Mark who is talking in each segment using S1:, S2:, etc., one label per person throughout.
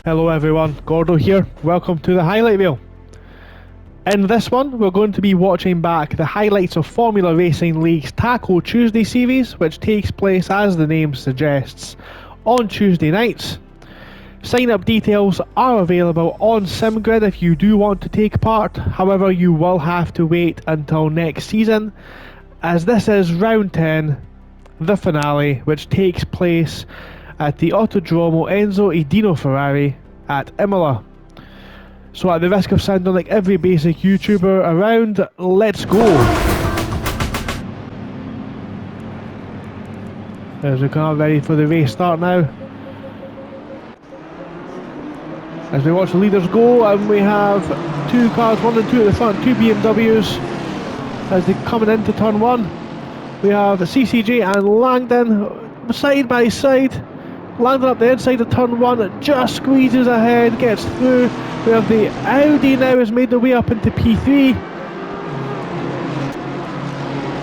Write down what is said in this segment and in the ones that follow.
S1: Hello everyone, Gordo here. Welcome to the highlight reel. In this one, we're going to be watching back the highlights of Formula Racing League's Taco Tuesday series, which takes place, as the name suggests, on Tuesday nights. Sign-up details are available on SimGrid if you do want to take part. However, you will have to wait until next season, as this is round 10, the finale, which takes place at the Autodromo Enzo Edino Ferrari at Imola. So at the risk of sounding like every basic YouTuber around, let's go! As we come ready for the race start now. As we watch the leaders go, and we have two cars, 1 and 2 at the front, two BMWs as they're coming into turn 1. We have CCJ and Langdon side by side. Landing up the inside of turn 1, just squeezes ahead, gets through. We have the Audi now has made their way up into P3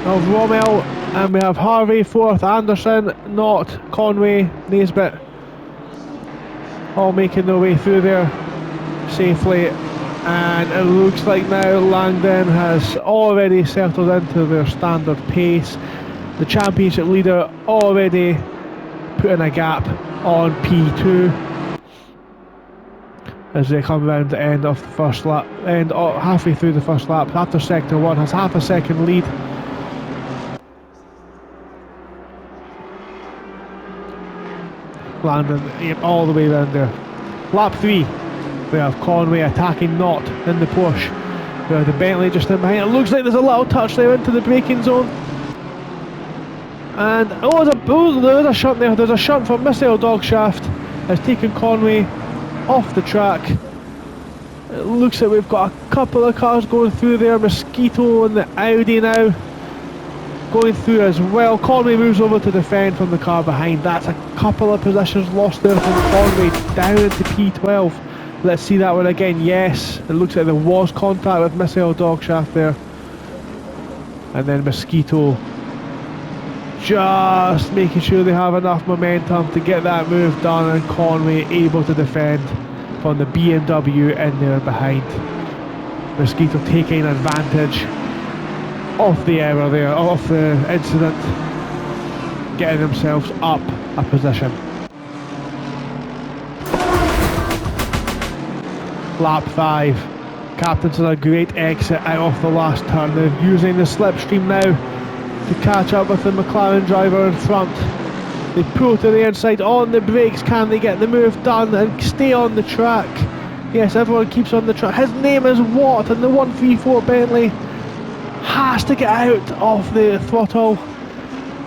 S1: of Rommel, and we have Harvey 4th, Anderson, Knott, Conway, Naisbitt all making their way through there safely. And it looks like now Langdon has already settled into their standard pace. The championship leader already putting a gap on P2 as they come around the end of the first lap, halfway through the first lap. After sector 1 has half a second lead. Landon all the way around there. Lap 3, we have Conway attacking Knott in the Porsche. We have the Bentley just in behind. It looks like there's a little touch there into the braking zone. And there's a shunt there. There's a shunt from Misael Dogshaft has taken Conway off the track. It looks like we've got a couple of cars going through there. Mosquito and the Audi now going through as well. Conway moves over to defend from the car behind. That's a couple of positions lost there from Conway down into P12. Let's see that one again. Yes, it looks like there was contact with Misael Dogshaft there. And then Mosquito just making sure they have enough momentum to get that move done, and Conway able to defend from the BMW in there behind. Mosquito taking advantage of the error there, of the incident, getting themselves up a position. Lap 5. Captain's done a great exit out of the last turn. They're using the slipstream now to catch up with the McLaren driver in front. They pull to the inside on the brakes. Can they get the move done and stay on the track? Yes, everyone keeps on the track. His name is Watt, and the 134 Bentley has to get out of the throttle.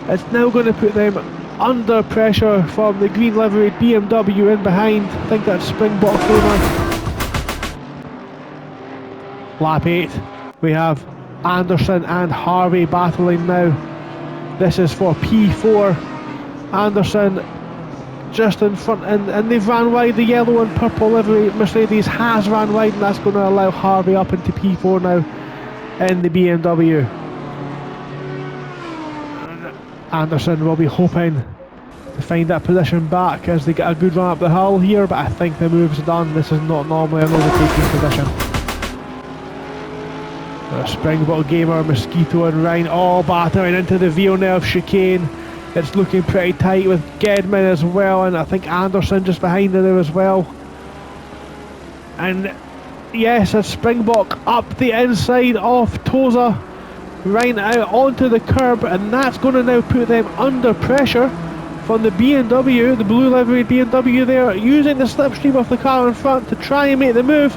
S1: It's now going to put them under pressure from the green liveried BMW in behind. I think that's Springbok Gamer. Lap 8, we have Anderson and Harvey battling now. This is for P4. Anderson just in front, and they've ran wide. The yellow and purple livery Mercedes has ran wide, and that's going to allow Harvey up into P4 now in the BMW. Anderson will be hoping to find that position back as they get a good run up the hill here, but I think the move's done. This is not normally an overtaking position. Springbok Gamer, Mosquito and Ryan all battering into the Villeneuve chicane. It's looking pretty tight with Gedman as well, and I think Anderson just behind there as well. And yes, it's Springbok up the inside of Toza, right out onto the curb, and that's going to now put them under pressure from the BMW, the blue livery BMW there, using the slipstream of the car in front to try and make the move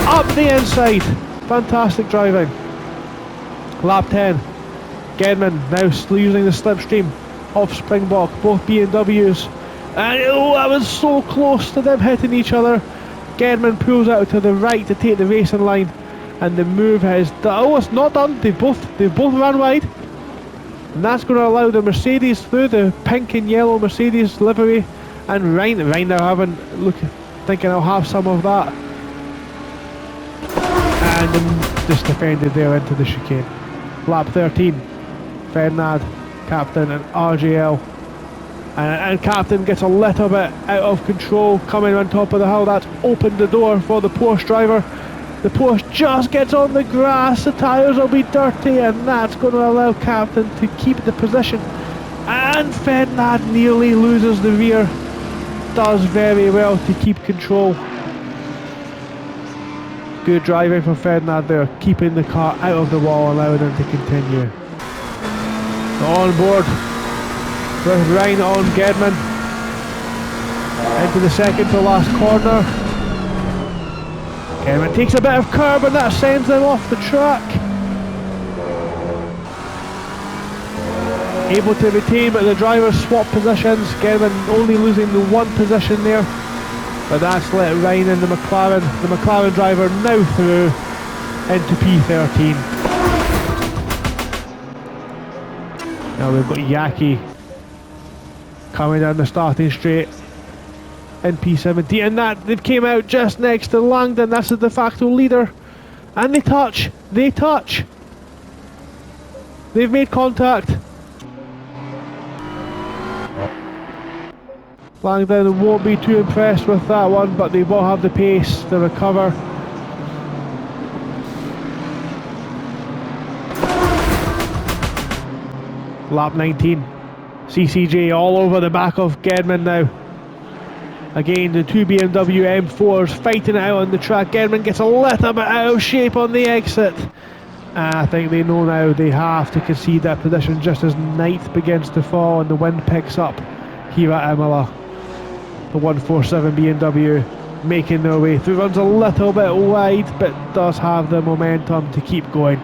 S1: up the inside. Fantastic driving. Lap 10. Gedman now using the slipstream of Springbok, both BMWs. And oh, that was so close to them hitting each other. Gedman pulls out to the right to take the racing line, and the move has done. Oh, it's not done. They've both run wide, and that's going to allow the Mercedes through, the pink and yellow Mercedes livery. And Ryan now thinking I'll have some of that. And just defended there into the chicane. Lap 13, Fernand, captain, and RJL And Captain gets a little bit out of control coming on top of the hill. That's opened the door for the Porsche driver. The Porsche just gets on the grass, the tyres will be dirty, and that's going to allow Captain to keep the position. And Ferdinand nearly loses the rear. Does very well to keep control. Good driving from Ferdinand there, keeping the car out of the wall, allowing him to continue. On board with Ryan on Gedman into the second to last corner. Gedman takes a bit of curb and that sends them off the track. Able to retain, but the drivers swap positions. Gedman only losing the one position there, but that's let Ryan in the McLaren driver now through into P13. Now we've got Yaki coming down the starting straight in P17, and that they came out just next to Langdon. That's the de facto leader, and they touch. They've made contact. Langdon won't be too impressed with that one, but they will have the pace to recover. Lap 19. CCJ all over the back of Gedman now. Again, the two BMW M4s fighting it out on the track. Gedman gets a little bit out of shape on the exit. I think they know now they have to concede that position just as night begins to fall and the wind picks up here at Imola. The 147 BMW making their way through, runs a little bit wide but does have the momentum to keep going.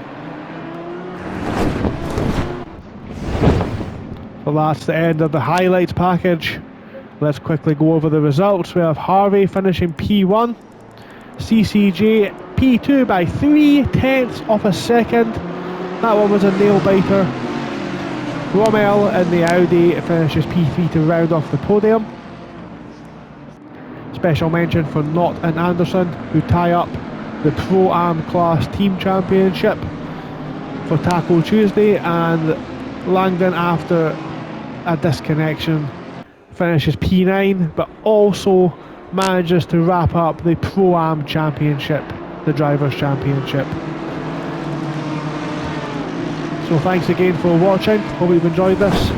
S1: So that's the end of the highlights package. Let's quickly go over the results. We have Harvey finishing P1, CCJ P2 by 3/10 of a second. That one was a nail biter. Rommel in the Audi finishes P3 to round off the podium. Special mention for Knott and Anderson, who tie up the Pro-Am class team championship for Taco Tuesday, and Langdon, after a disconnection, finishes P9, but also manages to wrap up the Pro-Am championship, the Drivers' Championship. So thanks again for watching, hope you've enjoyed this.